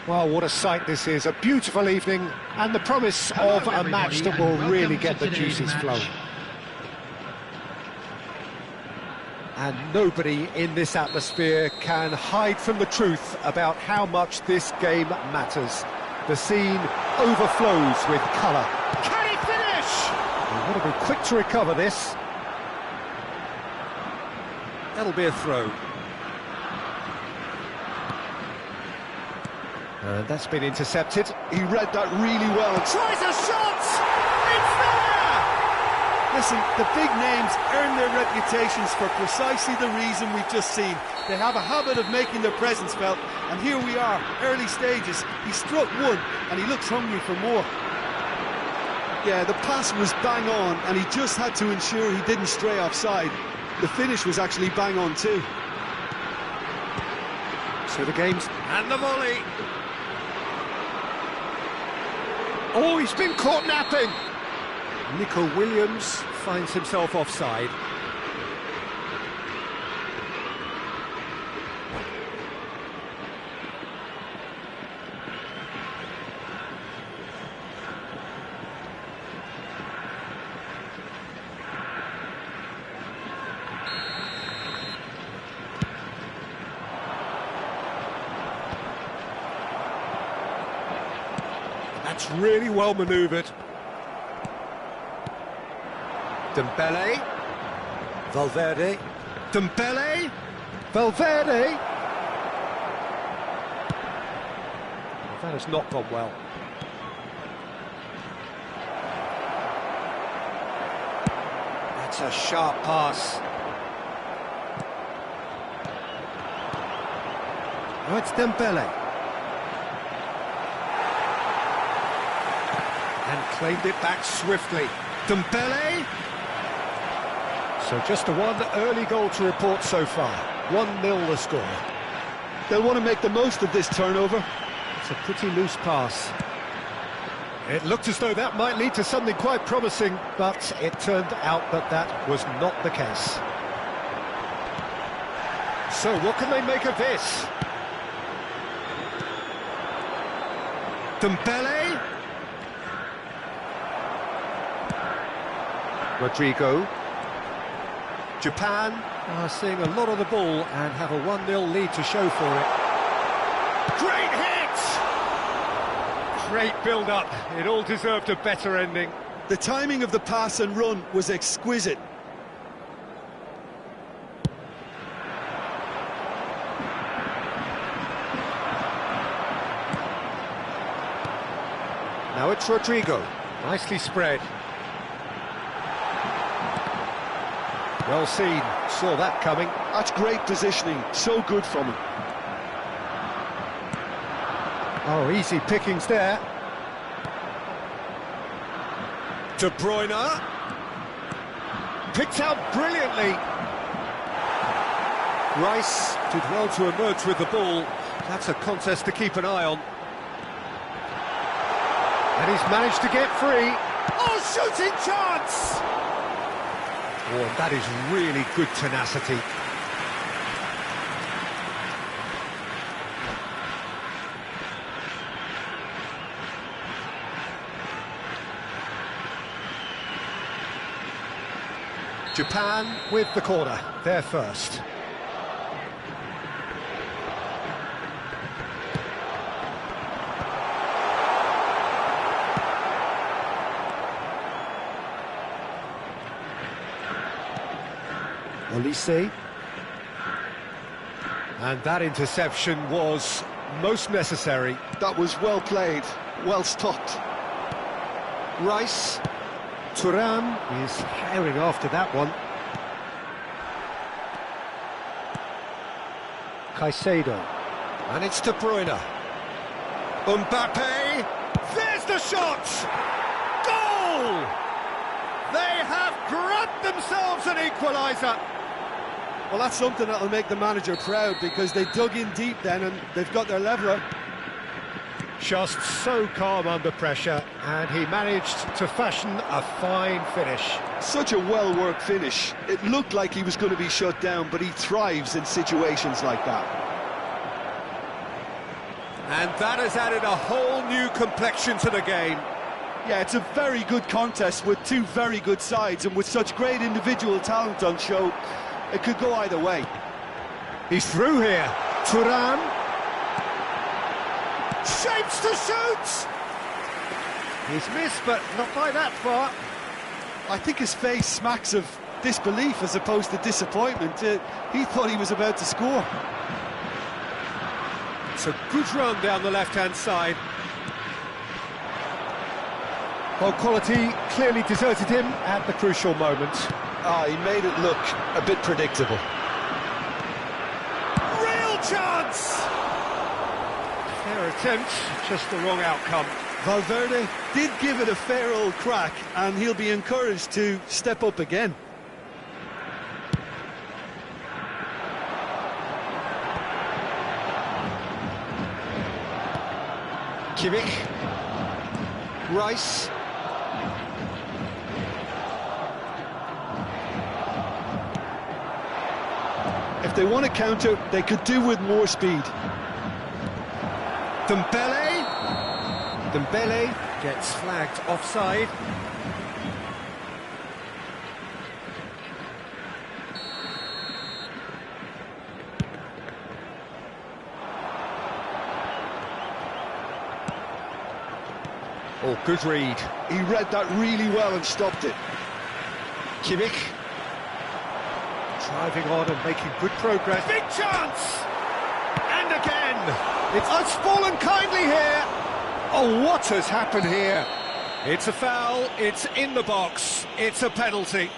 Well, what a sight this is, a beautiful evening and the promise of a match that will really get the juices flowing. And nobody in this atmosphere can hide from the truth about how much this game matters. The scene overflows with colour. Can he finish? He'll want to be quick to recover this. That'll be a throw. And that's been intercepted. He read that really well. Tries a shot! It's there! Listen, the big names earn their reputations for precisely the reason we've just seen. They have a habit of making their presence felt, and here we are, early stages. He struck one, and he looks hungry for more. Yeah, the pass was bang on, and he just had to ensure he didn't stray offside. The finish was actually bang on too. So the game's... And the volley! Oh, he's been caught napping! Nico Williams finds himself offside. That's really well manoeuvred. Dembele. Valverde. Dembele. Valverde. Well, that has not gone well. That's a sharp pass. Oh, it's Dembele. And claimed it back swiftly. Dembele. So just a one early goal to report so far. 1-0 the score. They'll want to make the most of this turnover. It's a pretty loose pass. It looked as though that might lead to something quite promising, but it turned out that that was not the case. So what can they make of this? Dembele. Rodrigo. Japan are seeing a lot of the ball and have a 1-0 lead to show for it. Great hit! Great build-up. It all deserved a better ending. The timing of the pass and run was exquisite. Now it's Rodrigo. Nicely spread. Well seen, saw that coming. That's great positioning, so good from him. Oh, easy pickings there. De Bruyne. Picked out brilliantly. Rice did well to emerge with the ball. That's a contest to keep an eye on. And he's managed to get free. Oh, shooting chance! Oh, that is really good tenacity. Japan with the corner, they're first. Olise. And that interception was most necessary. That was well played, well stopped. Rice. Thuram is herring after that one. Caicedo. And it's De Bruyne. Mbappe. There's the shot! Goal! They have grabbed themselves an equaliser. Well, that's something that'll make the manager proud, because they dug in deep then and they've got their leveller. Just so calm under pressure, and he managed to fashion a fine finish. Such a well-worked finish. It looked like he was going to be shut down, but he thrives in situations like that. And that has added a whole new complexion to the game. Yeah, it's a very good contest with two very good sides, and with such great individual talent on show, it could go either way. He's through here. Thuram. Shapes to shoot! He's missed, but not by that far. I think his face smacks of disbelief as opposed to disappointment. He thought he was about to score. It's a good run down the left-hand side. Well, quality clearly deserted him at the crucial moment. He made it look a bit predictable. Real chance! Fair attempt, just the wrong outcome. Valverde did give it a fair old crack, and he'll be encouraged to step up again. Kimmich. Rice. If they want to counter, they could do with more speed. Dembele. Dembele gets flagged offside. Oh, good read. He read that really well and stopped it. Kimmich. Driving on and making good progress. Big chance! And again! It's fallen kindly here! Oh, what has happened here? It's a foul, it's in the box, it's a penalty.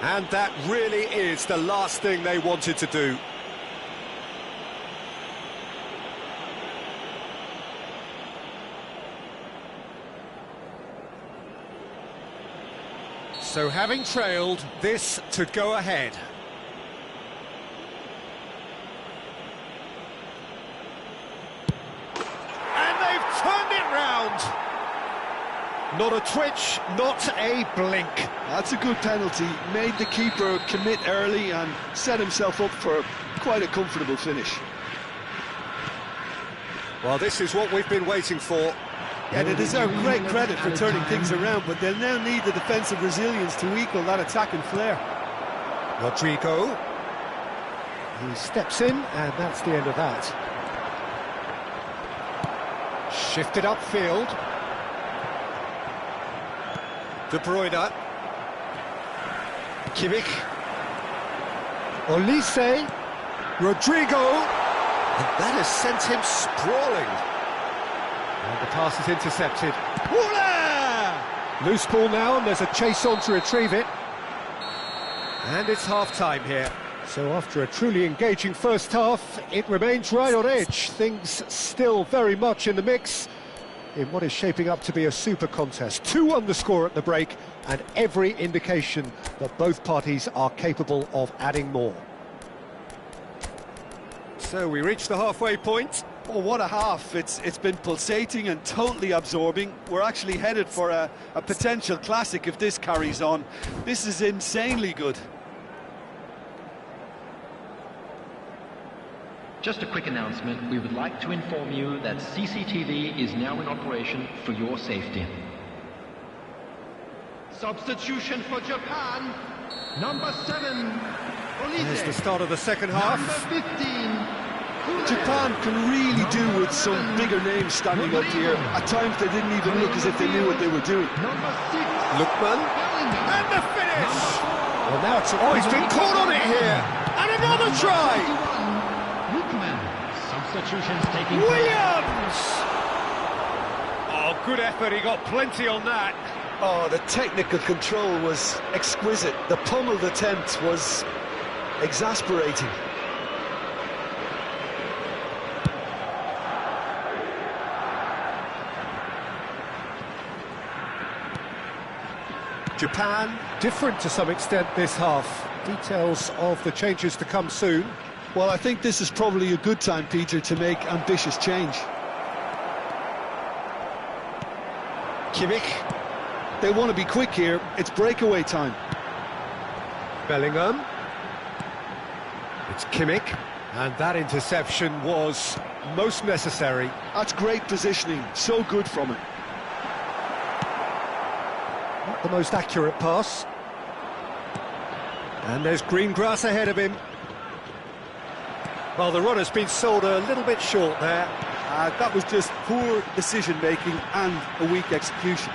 And that really is the last thing they wanted to do. So having trailed, this to go ahead. Turned it round. Not a twitch, not a blink. That's a good penalty. Made the keeper commit early and set himself up for quite a comfortable finish. Well, this is what we've been waiting for. And they deserve great credit for turning things around, but they'll now need the defensive resilience to equal that attacking flair. Rodrigo. He steps in, and that's the end of that. Shifted upfield. De Bruyne. Kimmich. Olise. Rodrigo. And that has sent him sprawling. And the pass is intercepted. Voila! Loose ball now, and there's a chase on to retrieve it. And it's half-time here. So after a truly engaging first half, it remains right on edge. Things still very much in the mix in what is shaping up to be a super contest. 2-1 the score at the break, and every indication that both parties are capable of adding more. So we reach the halfway point. Oh, what a half. It's been pulsating and totally absorbing. We're actually headed for a potential classic if this carries on. This is insanely good. Just a quick announcement. We would like to inform you that CCTV is now in operation for your safety. Substitution for Japan, number 7, There's the start of the second half. Number 15. Japan can really do with some bigger names standing up here. At times they didn't even look as if they knew what they were doing. Number 6. Lookman. And the finish! Well, now it's... Oh, he's been caught on it here! And another try! Lookman. Substitutions taking place. Williams! Oh, good effort. He got plenty on that. Oh, the technical control was exquisite. The pummeled attempt was exasperating. Japan, different to some extent this half. Details of the changes to come soon. Well, I think this is probably a good time, Peter, to make ambitious change. Kimmich. They want to be quick here. It's breakaway time. Bellingham. It's Kimmich. And that interception was most necessary. That's great positioning. So good from it. Not the most accurate pass. And there's green grass ahead of him. Well, the runner's been sold a little bit short there. That was just poor decision-making and a weak execution.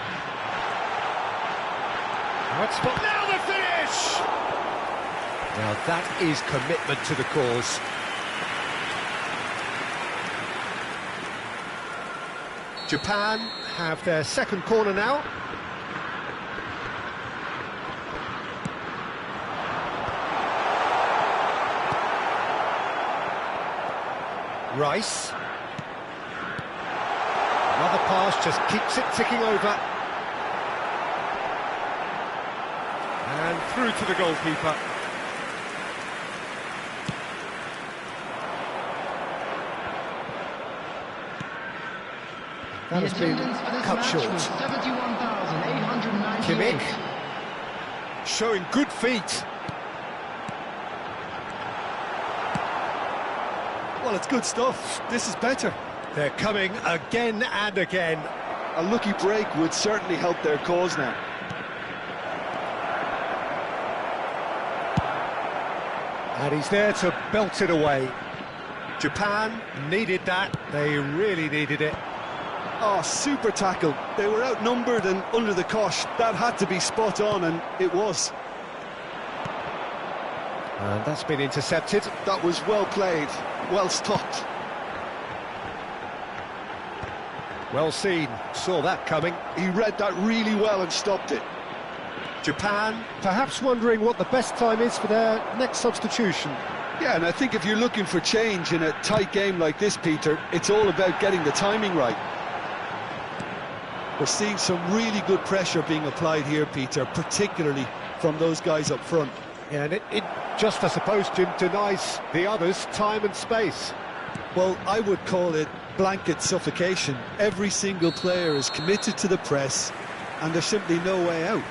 Now the finish! Now that is commitment to the cause. Japan have their second corner now. Rice. Another pass just keeps it ticking over. And through to the goalkeeper. That has been cut short. Kimmich showing good feet. Well, it's good stuff. This is better. They're coming again and again. A lucky break would certainly help their cause now. And he's there to belt it away. Japan needed that. They really needed it. Oh, super tackle. They were outnumbered and under the cosh. That had to be spot on, and it was. And that's been intercepted. That was well played, well stopped. Well seen, saw that coming. He read that really well and stopped it. Japan, perhaps wondering what the best time is for their next substitution. Yeah, and I think if you're looking for change in a tight game like this, Peter, it's all about getting the timing right. We're seeing some really good pressure being applied here, Peter, particularly from those guys up front. Yeah, and it just, I suppose, Jim, denies the others time and space. Well, I would call it blanket suffocation. Every single player is committed to the press, and there's simply no way out.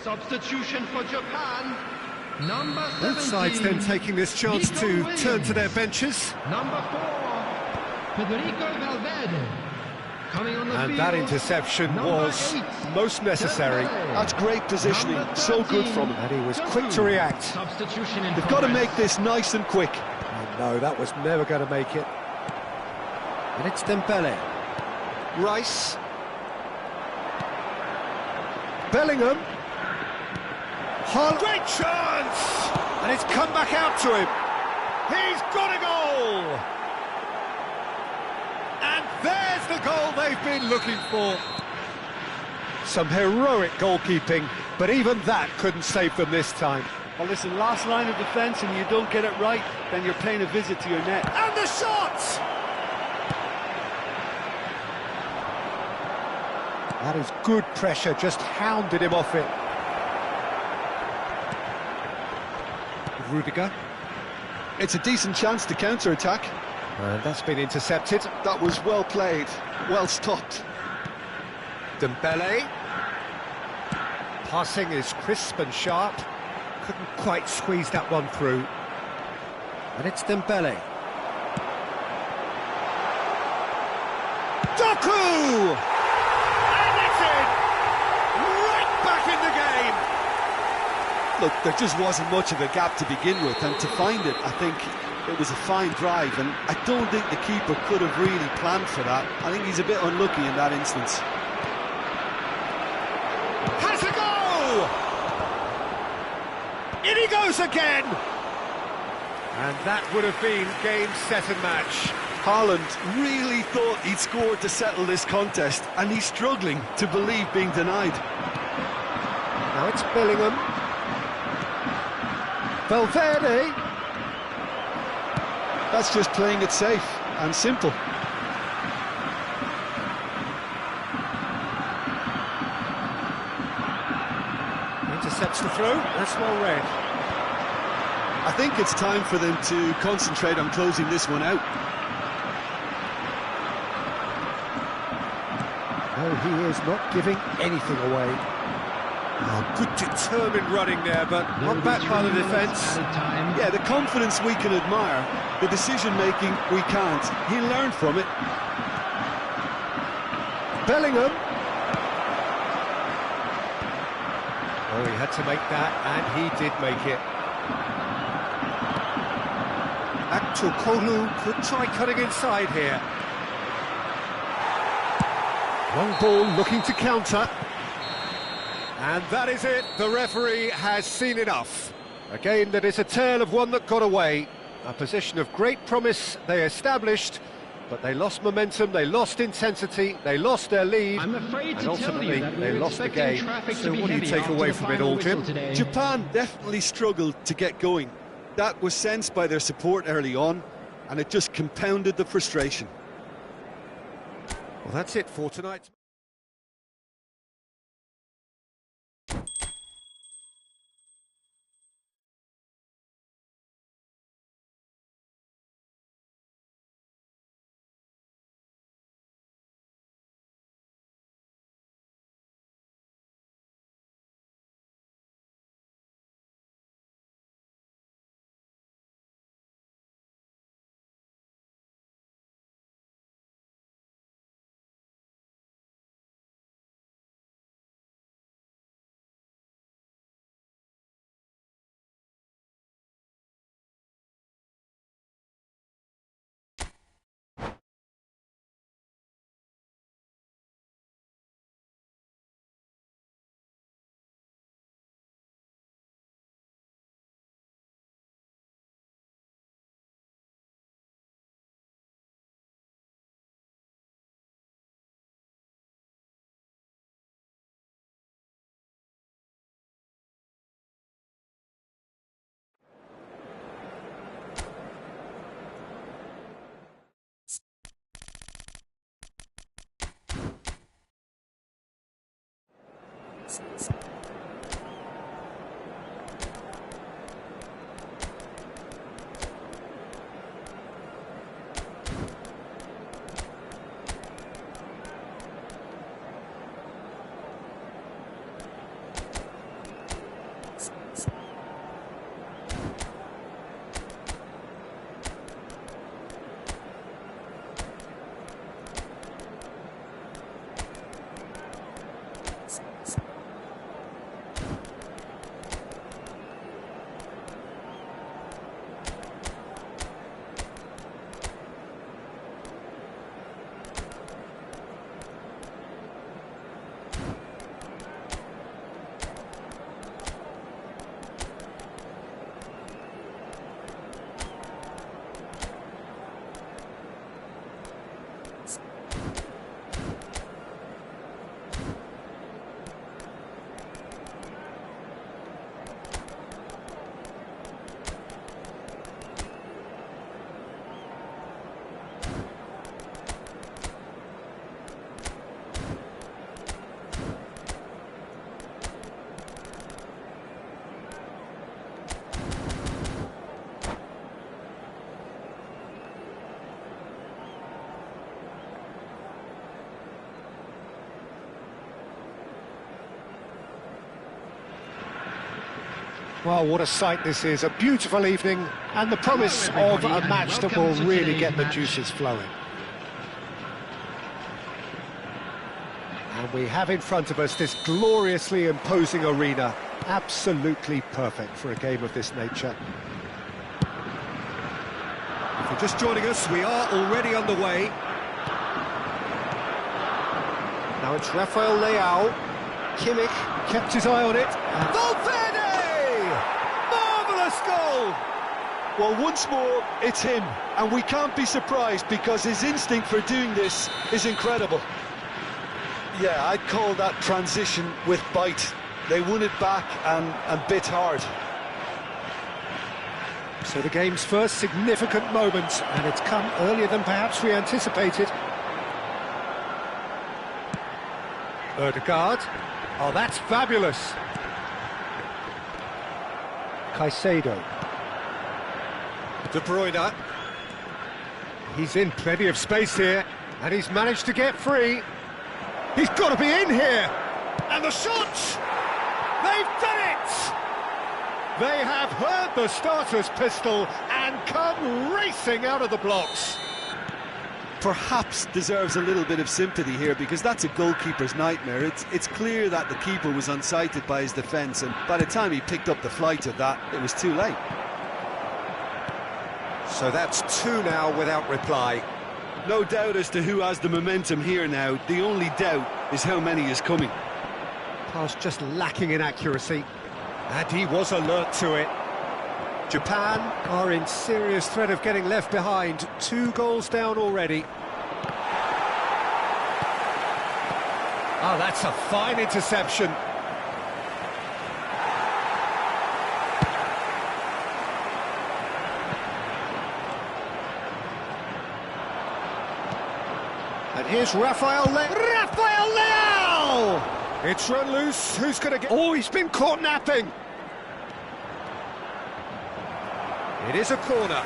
Substitution for Japan, number 17. Both sides then taking this chance Nico to Williams. turn to their benches. Number 4, Federico Valverde. Coming on the And field, that interception number was 8, most necessary. Dembele. That's great positioning, Number so good 13, from him. And he was quick to Doku. react. Substitution in They've got to progress. make this nice and quick. Oh, no, that was never going to make it. And it's Dembele. Rice. Bellingham. Great chance! And it's come back out to him. He's got a goal! And there's the goal they've been looking for. Some heroic goalkeeping, but even that couldn't save them this time. Well, listen, last line of defence and you don't get it right, then you're paying a visit to your net. And the shot! That is good pressure, just hounded him off it. Rudiger. It's a decent chance to counter-attack. And that's been intercepted. That was well played, well stopped. Dembele. Passing is crisp and sharp. Couldn't quite squeeze that one through. And it's Dembele. Doku! And it's in! Right back in the game! Look, there just wasn't much of a gap to begin with, and to find it, I think it was a fine drive, and I don't think the keeper could have really planned for that. I think he's a bit unlucky in that instance. Has a go! In he goes again! And that would have been game, set and match. Haaland really thought he'd scored to settle this contest, and he's struggling to believe being denied. Now it's Bellingham. Valverde. That's just playing it safe and simple. Intercepts the throw. That's well read. I think it's time for them to concentrate on closing this one out. No, he is not giving anything away. Oh, good determined running there, but not back by the defence. Yeah, the confidence we can admire, the decision-making we can't. He learned from it. Bellingham. Oh, he had to make that, and he did make it. Aktokolu could try cutting inside here. Long ball looking to counter. And that is it, the referee has seen enough. A game that is a tale of one that got away. A position of great promise they established, but they lost momentum, they lost intensity, they lost their lead, I'm afraid and to tell ultimately you that they we're lost the expecting game. traffic to So be what do you heavy take after away the from it final all, whistle Jim? today. Japan definitely struggled to get going. That was sensed by their support early on, and it just compounded the frustration. Well, that's it for tonight. Well, what a sight this is, a beautiful evening, and the promise of a match that will really get the juices flowing. And we have in front of us this gloriously imposing arena, absolutely perfect for a game of this nature. If you're just joining us, we are already underway. Now it's Rafael Leao. Kimmich kept his eye on it. Valverde! Marvellous goal! Well, once more, it's him, and we can't be surprised because his instinct for doing this is incredible. Yeah, I'd call that transition with bite. They won it back and bit hard. So the game's first significant moment, and it's come earlier than perhaps we anticipated. Ødegaard. Oh, that's fabulous. Caicedo. De Bruyne. He's in plenty of space here, and he's managed to get free. He's got to be in here! And the shot! They've done it! They have heard the starter's pistol and come racing out of the blocks. Perhaps deserves a little bit of sympathy here because that's a goalkeeper's nightmare. It's clear that the keeper was unsighted by his defence, and by the time he picked up the flight of that, it was too late. So that's two now without reply. No doubt as to who has the momentum here now. The only doubt is how many is coming. Pass just lacking in accuracy, and he was alert to it. Japan are in serious threat of getting left behind. 2 goals down already. Oh, that's a fine interception. And here's Rafael Leao! It's run loose. Who's going to get... Oh, he's been caught napping. It is a corner.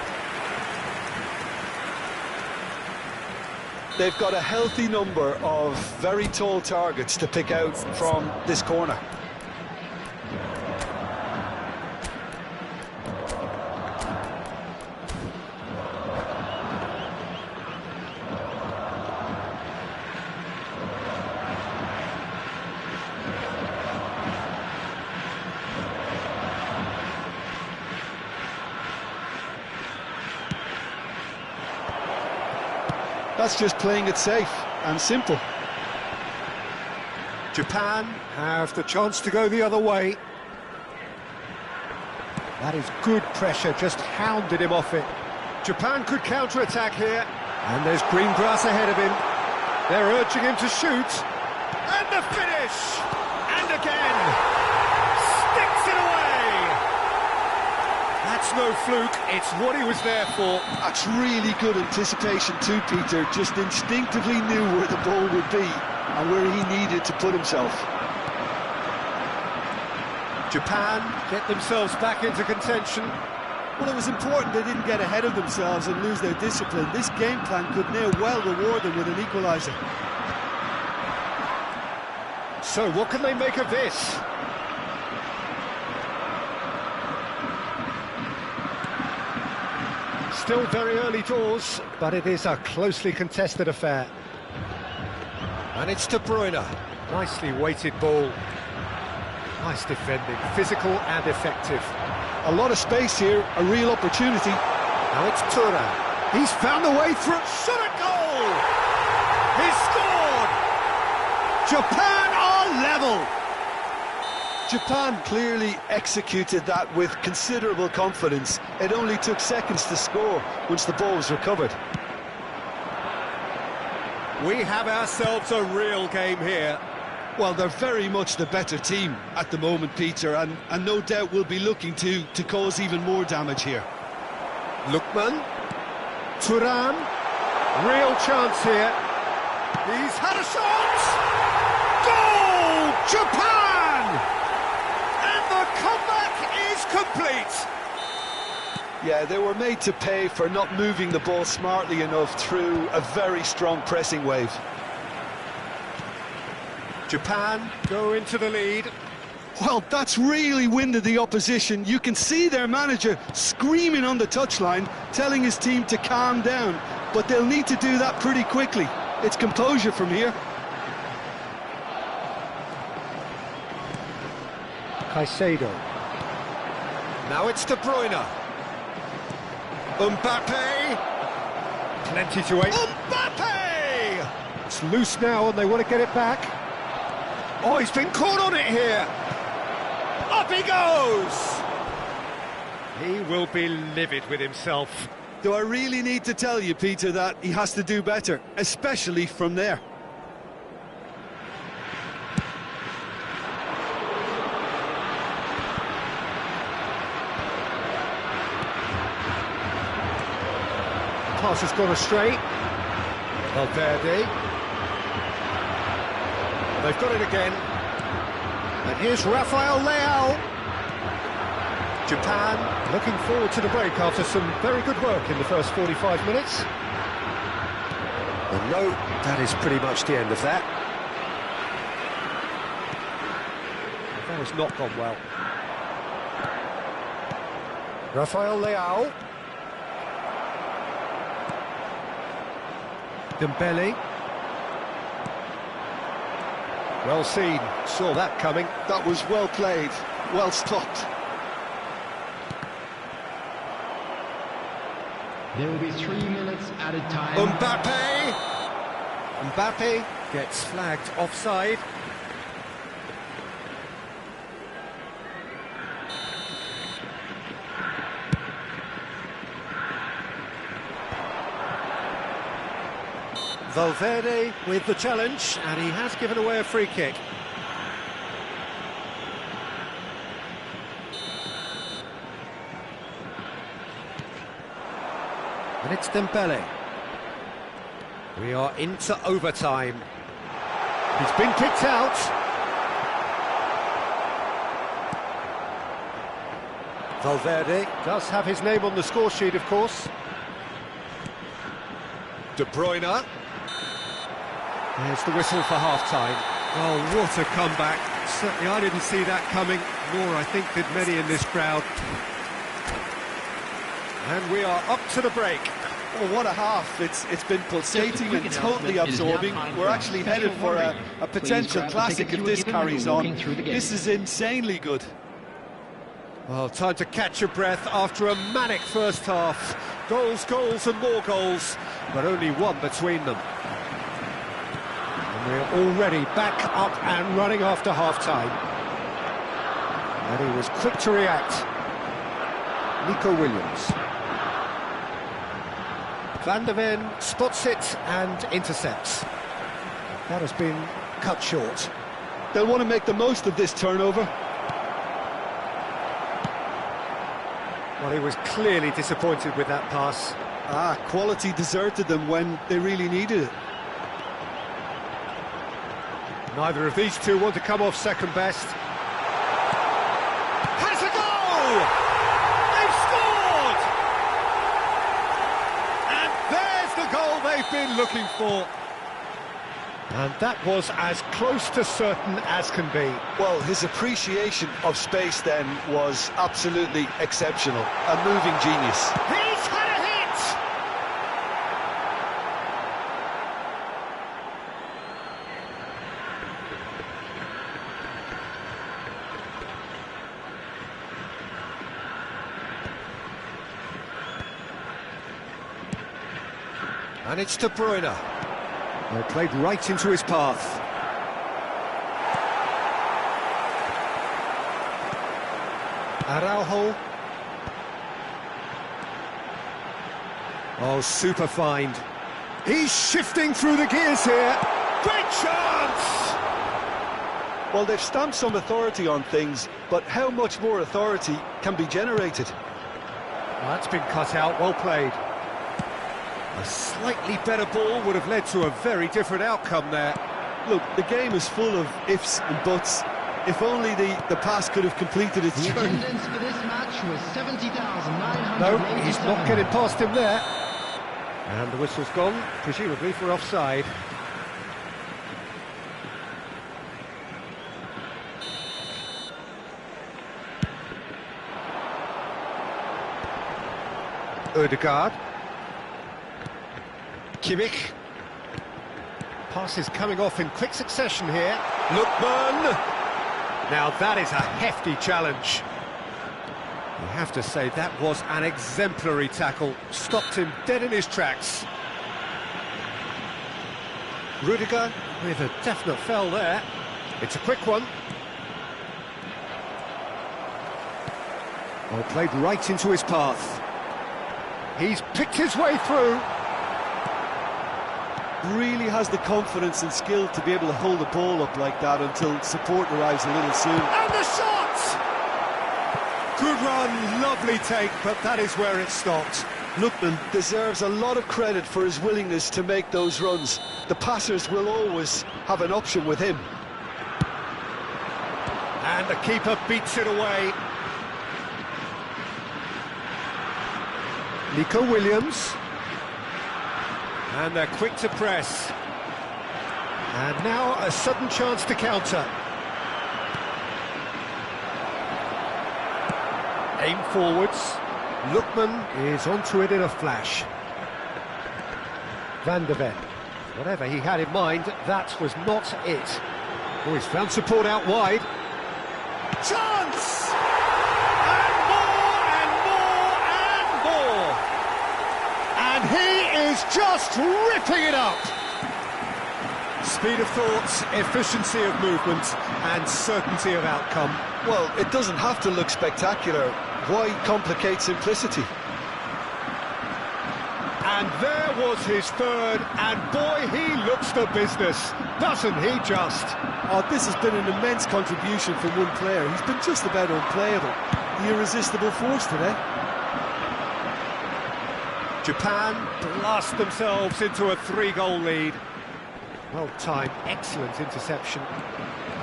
They've got a healthy number of very tall targets to pick out from this corner. That's just playing it safe and simple. Japan have the chance to go the other way. That is good pressure, just hounded him off it. Japan could counter-attack here. And there's green grass ahead of him. They're urging him to shoot. And the finish! And again! Sticks it away! That's no fluke, it's what he was there for. That's really good anticipation too, Peter. Just instinctively knew where the ball would be and where he needed to put himself. Japan get themselves back into contention. Well, it was important they didn't get ahead of themselves and lose their discipline. This game plan could now well reward them with an equaliser. So what can they make of this? Still very early doors, but it is a closely contested affair. And it's De Bruyne. Nicely weighted ball. Nice defending, physical and effective. A lot of space here, a real opportunity. Now it's Thuram. He's found a way through. Shot a goal! He's scored! Japan are level! Japan clearly executed that with considerable confidence. It only took seconds to score once the ball was recovered. We have ourselves a real game here. Well, they're very much the better team at the moment, Peter, and no doubt will be looking to cause even more damage here. Lookman. Thuram. Real chance here. He's had a shot! Goal! Japan! And the comeback is complete! Yeah, they were made to pay for not moving the ball smartly enough through a very strong pressing wave. Japan go into the lead. Well, that's really winded the opposition. You can see their manager screaming on the touchline, telling his team to calm down. But they'll need to do that pretty quickly. It's composure from here. Caicedo. Now it's De Bruyne. Mbappe. Plenty to aim. Mbappe! It's loose now and they want to get it back. Oh, he's been caught on it here. Up he goes! He will be livid with himself. Do I really need to tell you, Peter, that he has to do better, especially from there? Pass has gone astray. Valverde. They've got it again. And here's Rafael Leao. Japan looking forward to the break after some very good work in the first 45 minutes. And no, that is pretty much the end of that. That has not gone well. Rafael Leao. Dembele. Well seen, saw that coming. That was well played, well stopped. There will be 3 minutes added time. Mbappe! Mbappe gets flagged offside. Valverde with the challenge, and he has given away a free kick. And it's Dembele. We are into overtime. He's been kicked out. Valverde does have his name on the score sheet, of course. De Bruyne. There's the whistle for half-time. Oh, what a comeback. Certainly I didn't see that coming, nor I think did many in this crowd. And we are up to the break. Oh, what a half. It's been pulsating and totally absorbing. We're actually headed for a potential classic if this carries on. This is insanely good. Well, time to catch your breath after a manic first half. Goals, goals and more goals, but only one between them. And we're already back up and running after half-time. And he was quick to react. Nico Williams. Van de Ven spots it and intercepts. That has been cut short. They'll want to make the most of this turnover. Well, he was clearly disappointed with that pass. Quality deserted them when they really needed it. Neither of these two want to come off second best. Has a goal! They've scored! And there's the goal they've been looking for. And that was as close to certain as can be. Well, his appreciation of space then was absolutely exceptional. A moving genius. He's had a hit! And it's De Bruyne. They played right into his path. Araujo. Oh, super find. He's shifting through the gears here. Great chance! Well, they've stamped some authority on things, but how much more authority can be generated? Well, that's been cut out, well played. A slightly better ball would have led to a very different outcome there. Look, the game is full of ifs and buts. If only the pass could have completed its The journey. attendance for this match was 70,987. No, he's not getting past him there. And the whistle's gone, presumably for offside. Ødegaard. Kimmich. Passes coming off in quick succession here. Lookman. Now that is a hefty challenge. You have to say that was an exemplary tackle. Stopped him dead in his tracks. Rudiger with a definite fell there. It's a quick one. Well, played right into his path. He's picked his way through. Really has the confidence and skill to be able to hold the ball up like that until support arrives a little soon. And the shot! Good run, lovely take, but that is where it stopped. Lookman deserves a lot of credit for his willingness to make those runs. The passers will always have an option with him. And the keeper beats it away. Nico Williams. And they're quick to press. And now a sudden chance to counter. Aim forwards. Lookman is onto it in a flash. Van de Ven. Whatever he had in mind, that was not it. Oh, he's found support out wide. Chance! And more, and more, and more! And he is just ripping it up! Speed of thought, efficiency of movement, and certainty of outcome. Well, it doesn't have to look spectacular. Why complicate simplicity? And there was his third, and boy, he looks the business, doesn't he just? Oh, this has been an immense contribution from one player. He's been just about unplayable. The irresistible force today. Japan blast themselves into a 3-goal lead. Well timed, excellent interception.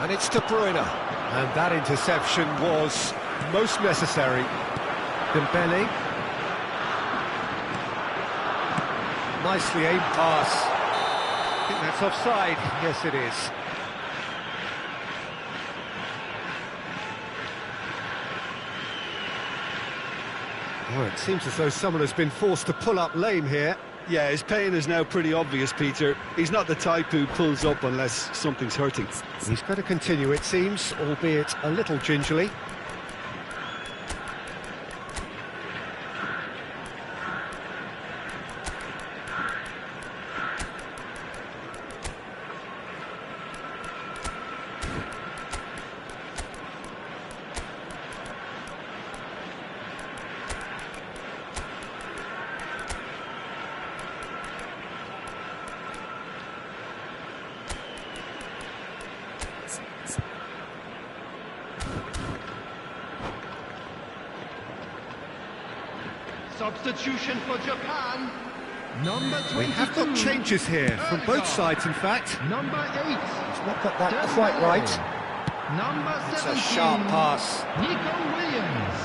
And it's De Bruyne. And that interception was most necessary. Dembele. Nicely aimed pass. I think that's offside. Yes, it is. Well, it seems as though someone has been forced to pull up lame here. Yeah, his pain is now pretty obvious, Peter. He's not the type who pulls up unless something's hurting. He's got to continue, it seems, albeit a little gingerly. Substitution for Japan. Number 22. We have got changes here from both sides, in fact. Number 8. He's not got that quite right. Number 17. It's a sharp pass. Nico Williams.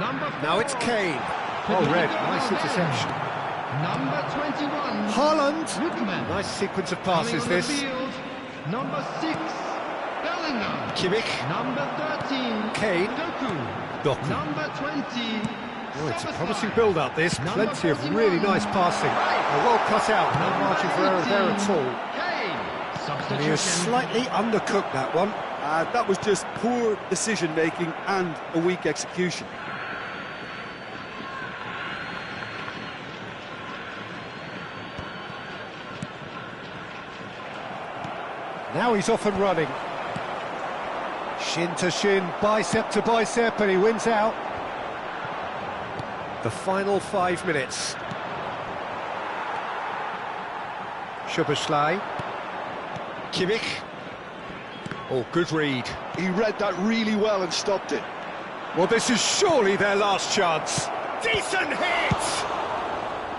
Number 4. Now it's Kane. Oh, red. Nice interception. Number 21. Haaland. Lookman. Nice sequence of passes, Coming on the this. field. Number 6. Bellingham. Kimmich. Number 13. Kane. Doku. Number 20. Oh, it's a promising build-up, this. Plenty of really nice passing. Well cut out, no margin for error there at all. And he has slightly undercooked that one. That was just poor decision-making and a weak execution. Now he's off and running. Shin to shin, bicep to bicep, and he wins out. The final 5 minutes. Szoboszlai. Kimmich. Oh, good read. He read that really well and stopped it. Well, this is surely their last chance. Decent hit!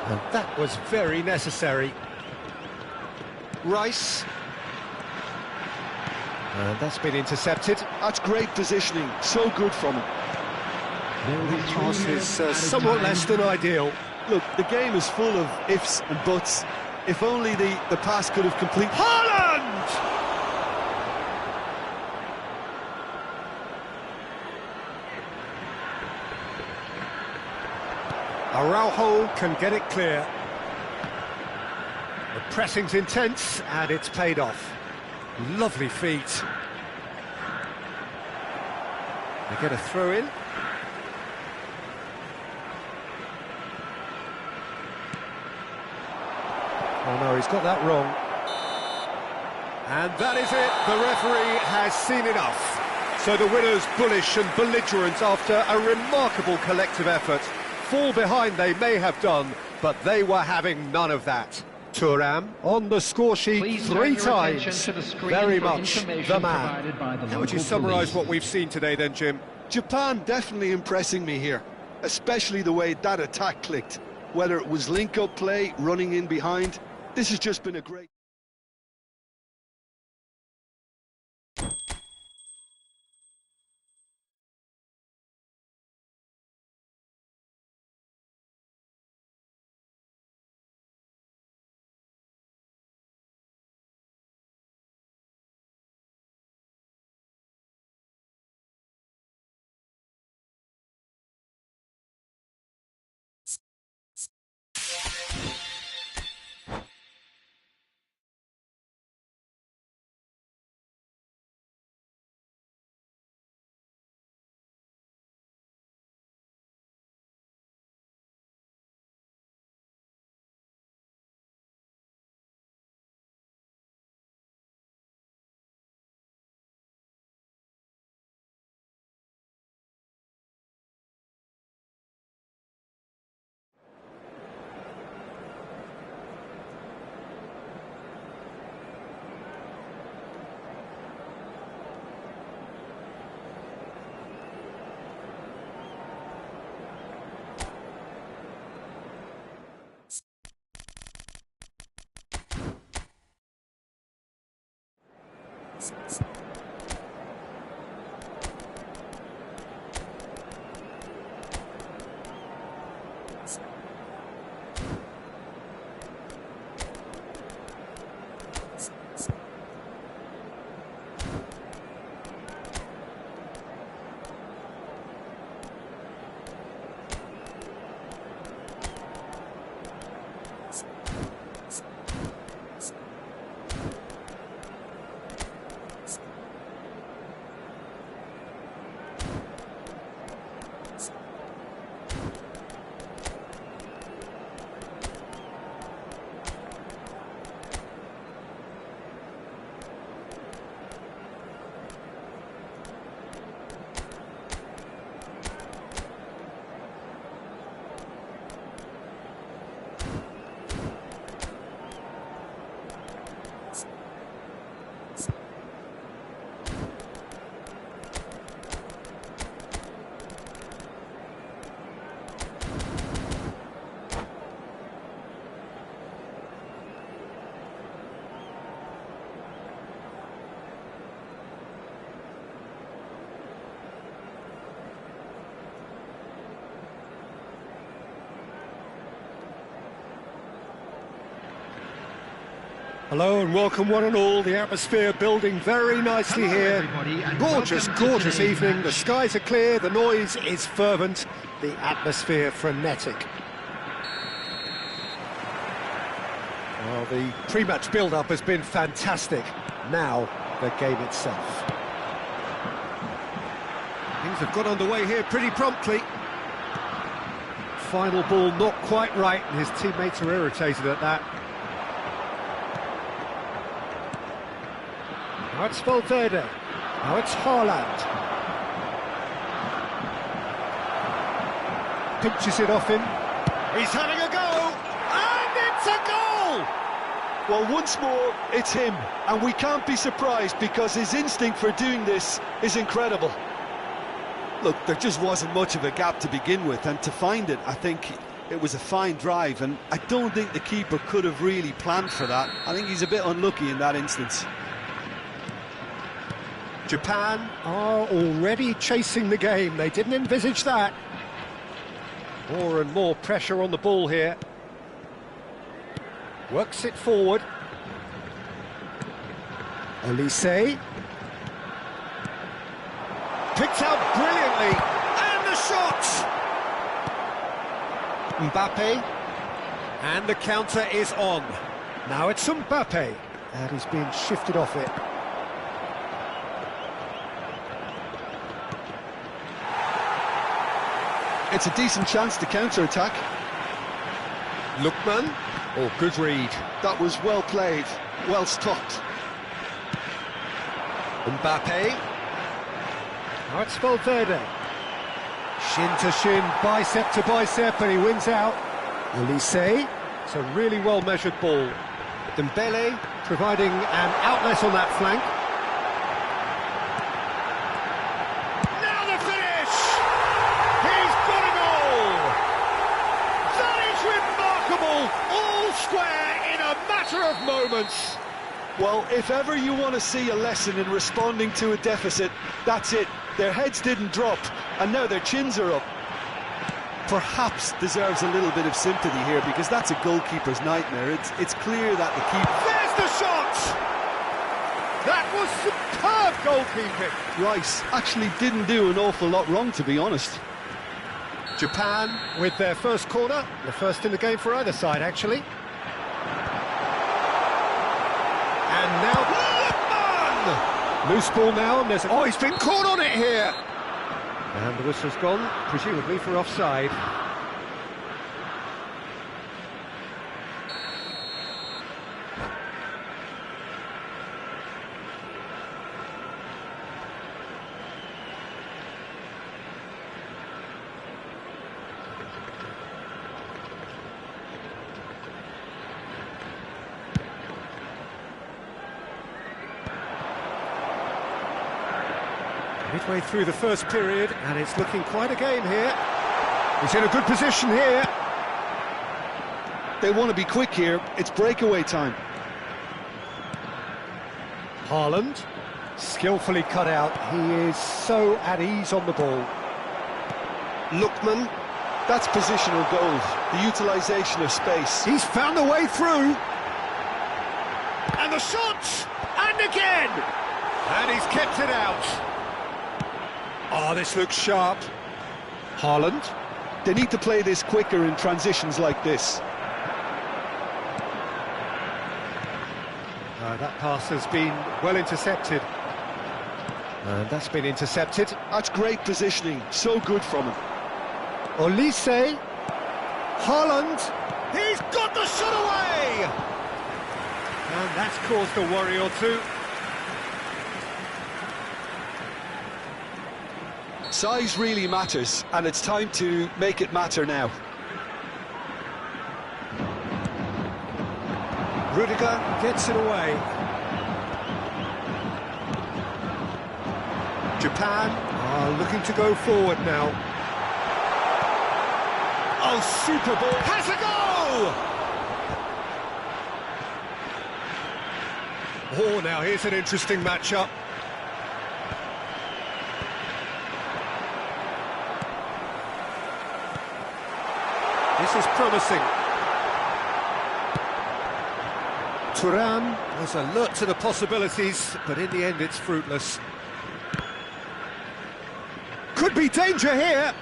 And that was very necessary. Rice. And that's been intercepted. That's great positioning, so good from him. The pass is somewhat less than ideal. Look, the game is full of ifs and buts. If only the pass could have completed... Haaland! Araujo can get it clear. The pressing's intense, and it's paid off. Lovely feet. They get a throw in. Oh no, he's got that wrong. And that is it. The referee has seen enough. So the winners, bullish and belligerent after a remarkable collective effort. Fall behind they may have done, but they were having none of that. Thuram on the score sheet Please 3 turn your attention times. to the screen Very for much information the man. provided by the How would you local summarise police. what we've seen today then, Jim? Japan definitely impressing me here, especially the way that attack clicked. Whether it was link-up play, running in behind, this has just been a great... Hello and welcome one and all. The atmosphere building very nicely here. Gorgeous, gorgeous evening. The skies are clear, the noise is fervent, the atmosphere frenetic. Well, the pre-match build-up has been fantastic. Now, the game itself. Things have got underway here pretty promptly. Final ball not quite right, and his teammates are irritated at that. Now it's Valverde, now it's Haaland. Pinches it off him, he's having a go, and it's a goal! Well, once more, it's him, and we can't be surprised because his instinct for doing this is incredible. Look, there just wasn't much of a gap to begin with, and to find it, I think it was a fine drive, and I don't think the keeper could have really planned for that. I think he's a bit unlucky in that instance. Japan are already chasing the game. They didn't envisage that. More and more pressure on the ball here. Works it forward. Olise. Picked out brilliantly. And the shot! Mbappe. And the counter is on. Now it's Mbappe. And he's being shifted off it. It's a decent chance to counter-attack. Lookman. Oh, good read. That was well played, well stopped. Mbappe. Now it's Valverde. Shin to shin, bicep to bicep, and he wins out. Olise. It's a really well-measured ball. Dembele providing an outlet on that flank. Now the finish! He's got a goal! That is remarkable! All square in a matter of moments. Well, if ever you want to see a lesson in responding to a deficit, that's it. Their heads didn't drop, and now their chins are up. Perhaps deserves a little bit of sympathy here, because that's a goalkeeper's nightmare. It's clear that the keeper... There's the shot! That was superb goalkeeping. Rice actually didn't do an awful lot wrong, to be honest. Japan with their first corner, the first in the game for either side, actually. And now Lookman! Loose ball now, and there's a... Oh, he's been caught on it here! And the whistle's gone, presumably for offside. Midway through the first period, and it's looking quite a game here. He's in a good position here. They want to be quick here. It's breakaway time. Haaland, skillfully cut out. He is so at ease on the ball. Lookman, that's positional goals, the utilisation of space. He's found a way through. And the shot! And again! And he's kept it out. Oh, this looks sharp. Haaland. They need to play this quicker in transitions like this. That pass has been well intercepted. And that's been intercepted. That's great positioning, so good from him. Olise. Haaland. He's got the shot away! And that's caused a worry or two. Size really matters, and it's time to make it matter now. Rudiger gets it away. Japan are looking to go forward now. Oh, super ball! Has a goal! Oh, now here's an interesting matchup. This is promising. Thuram was alert to the possibilities, but in the end it's fruitless. Could be danger here.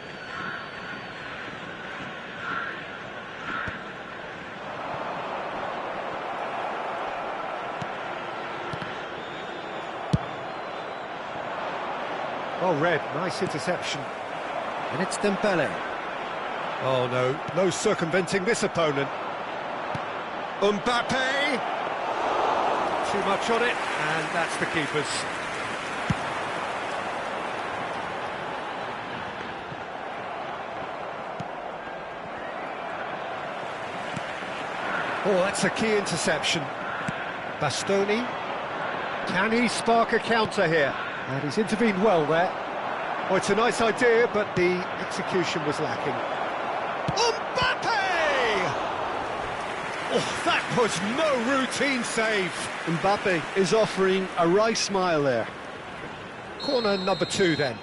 Oh, Red, nice interception. And it's Dembele. Oh no, no circumventing this opponent. Mbappe! Too much on it, and that's the keeper's. Oh, that's a key interception. Bastoni. Can he spark a counter here? And he's intervened well there. Oh, it's a nice idea, but the execution was lacking. Mbappe! Oh, that was no routine save. Mbappe is offering a wry smile there. Corner number 2 then.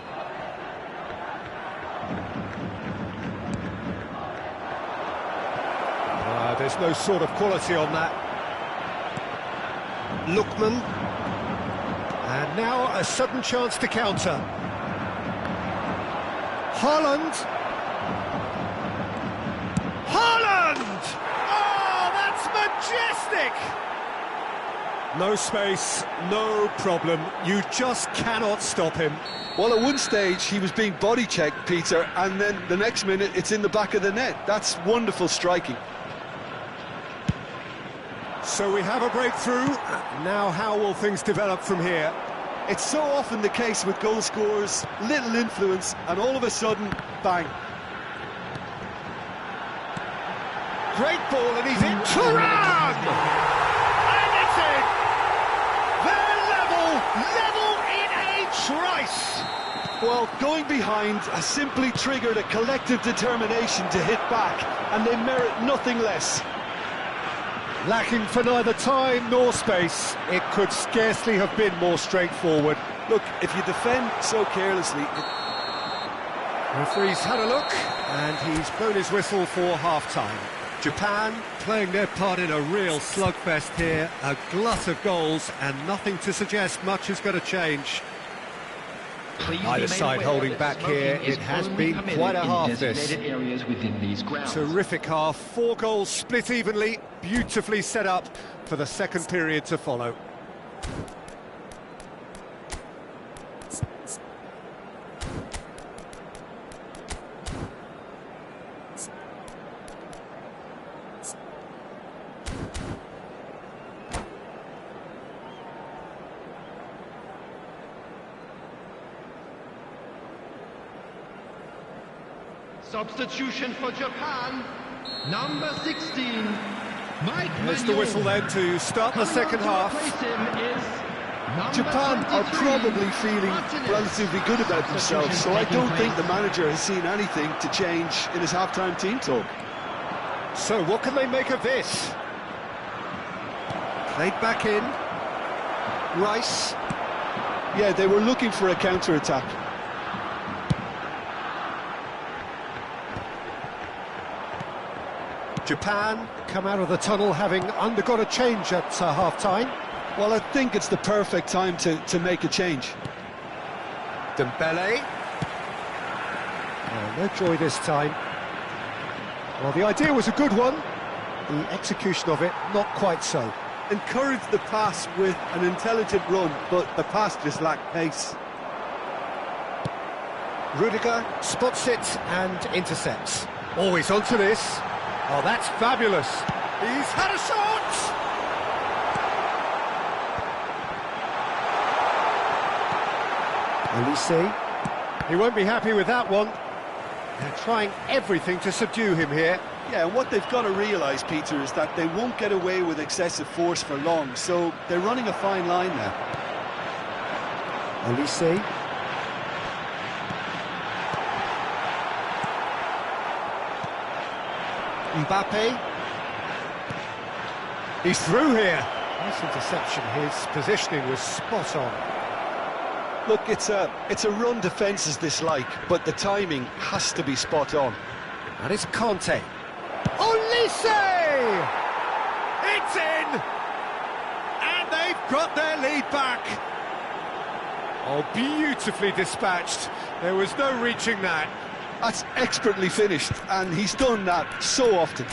There's no sort of quality on that. Lookman. And now a sudden chance to counter. Haaland. fantastic! No space, no problem. You just cannot stop him. Well, at one stage he was being body checked, Peter, and then the next minute it's in the back of the net. That's wonderful striking. So we have a breakthrough. Now how will things develop from here? It's so often the case with goal scorers, little influence, and all of a sudden, bang. Great ball, and he's in. Turan! And it's in! They're level in a trice! Well, going behind has simply triggered a collective determination to hit back, and they merit nothing less. Lacking for neither time nor space, it could scarcely have been more straightforward. Look, if you defend so carelessly... Referee's had a look, and he's blown his whistle for half-time. Japan playing their part in a real slugfest here, a glut of goals, and nothing to suggest much is going to change. Either side holding back here. It has been quite a half, this. Areas within these grounds. Terrific half, 4 goals split evenly, beautifully set up for the second period to follow. Substitution for Japan, number 16, Mike There's the whistle then to start the second half. Japan are probably feeling relatively good about themselves, so I don't think the manager has seen anything to change in his half-time team talk. So what can they make of this? Played back in. Rice. Yeah, they were looking for a counter-attack. Japan come out of the tunnel having undergone a change at half-time. Well, I think it's the perfect time to make a change. Dembele. Oh, no joy this time. Well, the idea was a good one. The execution of it, not quite so. Encouraged the pass with an intelligent run, but the pass just lacked pace. Rudiger spots it and intercepts. Always onto this. Oh, that's fabulous. He's had a shot! Olise. He won't be happy with that one. They're trying everything to subdue him here. Yeah, and what they've got to realise, Peter, is that they won't get away with excessive force for long, so they're running a fine line now. Olise. Mbappe. He's through here. Nice interception. His positioning was spot on. Look, it's a run defence is dislike, but the timing has to be spot on. And it's Conte. Olise! It's in! And they've got their lead back. Oh, beautifully dispatched. There was no reaching that. That's expertly finished, and he's done that so often.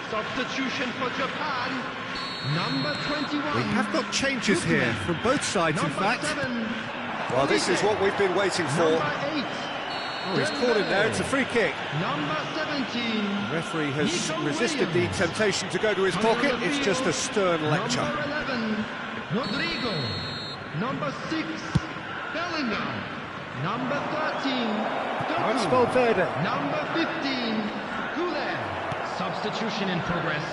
Substitution for Japan, number 21. We have got changes here from both sides, in fact. 7, Well, this is what we've been waiting for. number 8. Oh, he's caught him there, it's a free kick. Number 17. The referee has Nico resisted the Williams. temptation to go to his pocket. It's just a stern lecture. Number 11, Rodrigo. Number 6, Bellingham. Number 13, That's Doku. Valverde. Number 15, Goulet. Substitution in progress.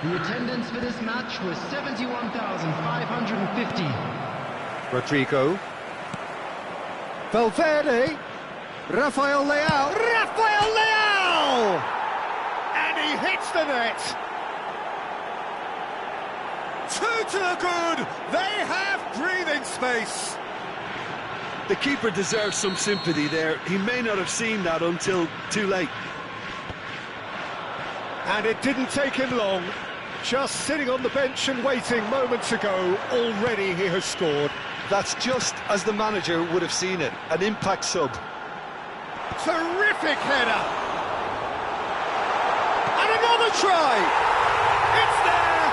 The attendance for this match was 71,550. Rodrigo. Valverde, Rafael Leao! And he hits the net! Two to the good! They have breathing space! The keeper deserves some sympathy there. He may not have seen that until too late. And it didn't take him long. Just sitting on the bench and waiting moments ago, already he has scored. That's just as the manager would have seen it, an impact sub. Terrific header! And another try! It's there!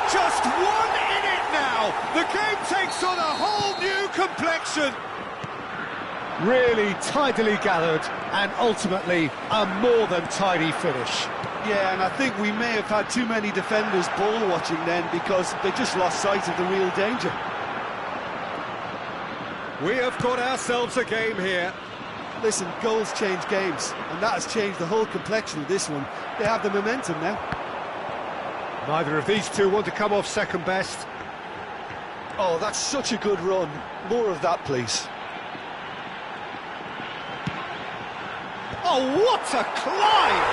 Just one in it now! The game takes on a whole new complexion! Really tidily gathered, and ultimately a more than tidy finish. Yeah, and I think we may have had too many defenders ball watching then because they just lost sight of the real danger. We have got ourselves a game here. Listen, goals change games, and that has changed the whole complexion of this one. They have the momentum now. Neither of these two want to come off second best. Oh, that's such a good run. More of that, please. Oh, what a climb!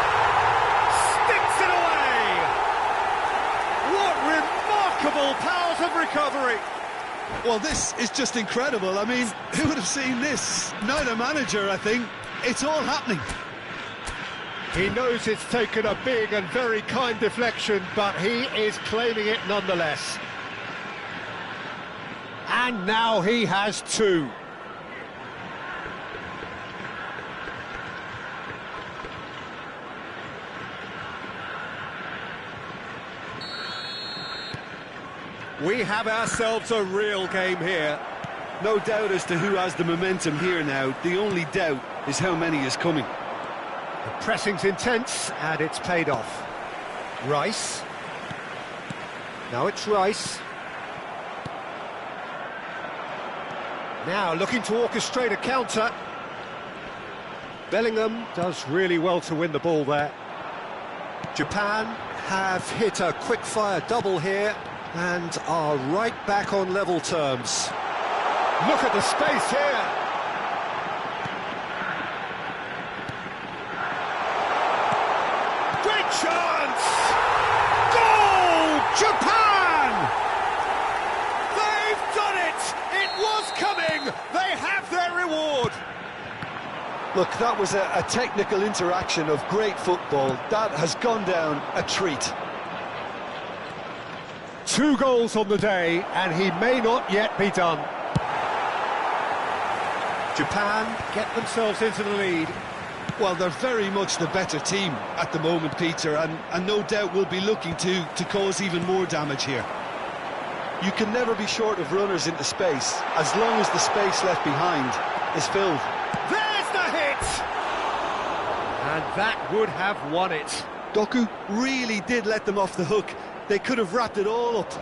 Sticks it away! What remarkable powers of recovery! Well, this is just incredible. I mean, who would have seen this? Neither manager, I think. It's all happening. He knows it's taken a big and very kind deflection, but he is claiming it nonetheless. And now he has two. We have ourselves a real game here. No doubt as to who has the momentum here now. The only doubt is how many is coming. The pressing's intense, and it's paid off. Rice. Now it's Rice. Now looking to orchestrate a counter. Bellingham does really well to win the ball there. Japan have hit a quick-fire double here and are right back on level terms. Look at the space here. Great chance! Goal! Japan! They've done it! It was coming! They have their reward! Look, that was a technical interaction of great football. That has gone down a treat. 2 goals on the day, and he may not yet be done. Japan get themselves into the lead. Well, they're very much the better team at the moment, Peter, and no doubt will be looking to cause even more damage here. You can never be short of runners into space, as long as the space left behind is filled. There's the hit! And that would have won it. Doku really did let them off the hook. They could have wrapped it all up.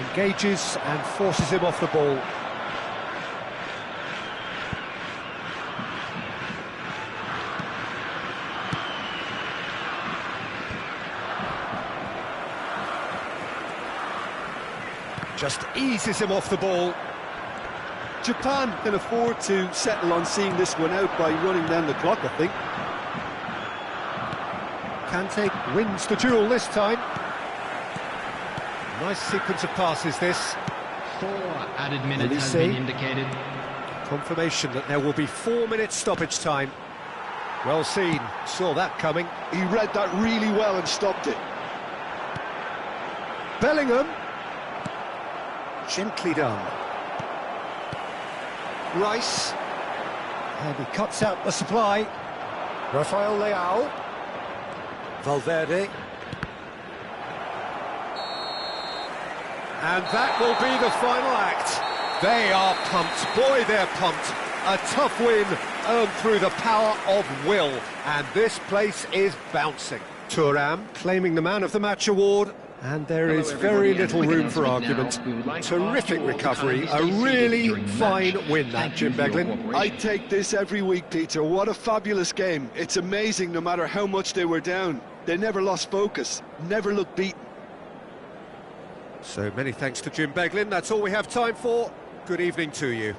Engages and forces him off the ball. Just eases him off the ball. Japan can afford to settle on seeing this one out by running down the clock, I think. Kante wins the duel this time. Nice sequence of passes, this. 4 added minutes has been indicated. Confirmation that there will be 4 minutes stoppage time. Well seen, saw that coming. He read that really well and stopped it. Bellingham. Gently done. Rice. And he cuts out the supply. Rafael Leao. Valverde. And that will be the final act. They are pumped. Boy, they're pumped. A tough win earned through the power of will. And this place is bouncing. Thuram claiming the Man of the Match award. And there is very little room for argument. Terrific recovery, a really fine win that, Jim Beglin. I take this every week, Peter. What a fabulous game. It's amazing no matter how much they were down. They never lost focus, never looked beaten. So many thanks to Jim Beglin. That's all we have time for. Good evening to you.